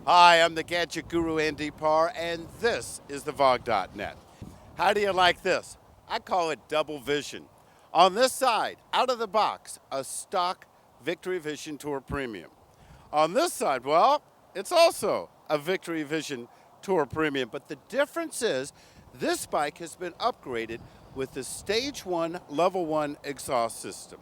Hi, I'm the Gadget Guru Andy Parr, and this is TheVOG.net. How do you like this? I call it double vision. On this side, out of the box, a stock Victory Vision Tour Premium. On this side, well, it's also a Victory Vision Tour Premium, but the difference is this bike has been upgraded with the Stage 1 Level 1 exhaust system.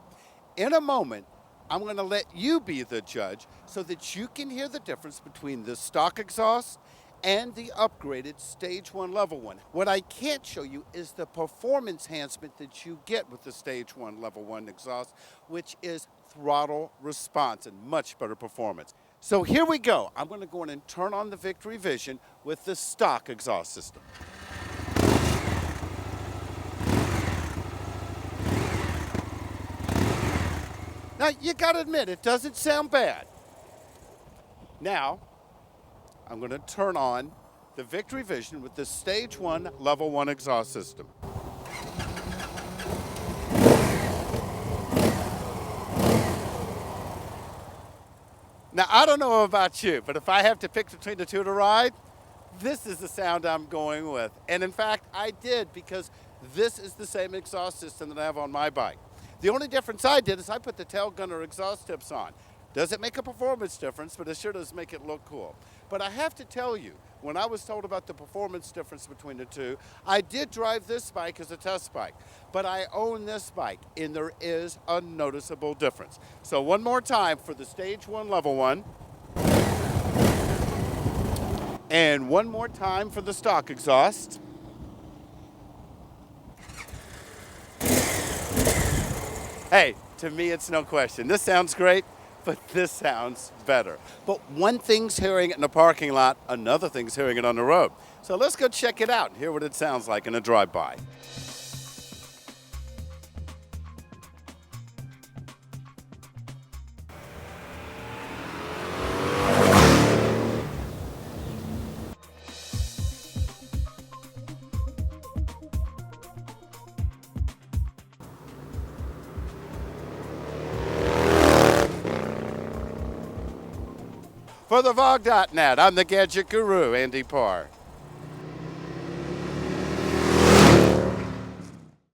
In a moment, I'm going to let you be the judge so that you can hear the difference between the stock exhaust and the upgraded Stage 1 Level 1. What I can't show you is the performance enhancement that you get with the Stage 1 Level 1 exhaust, which is throttle response and much better performance. So here we go. I'm going to go in and turn on the Victory Vision with the stock exhaust system. Now, you gotta admit, it doesn't sound bad. Now, I'm gonna turn on the Victory Vision with the Stage 1 Level 1 exhaust system. Now, I don't know about you, but if I have to pick between the two to ride, this is the sound I'm going with. And in fact, I did, because this is the same exhaust system that I have on my bike. The only difference I did is I put the tail gunner exhaust tips on. Does it make a performance difference? But it sure does make it look cool. But I have to tell you, when I was told about the performance difference between the two, I did drive this bike as a test bike, but I own this bike, and there is a noticeable difference. So one more time for the Stage 1 Level 1, and one more time for the stock exhaust. Hey, to me, it's no question. This sounds great, but this sounds better. But one thing's hearing it in the parking lot, another thing's hearing it on the road. So let's go check it out and hear what it sounds like in a drive-by. For TheVOG.net, I'm the Gadget Guru, Andy Parr.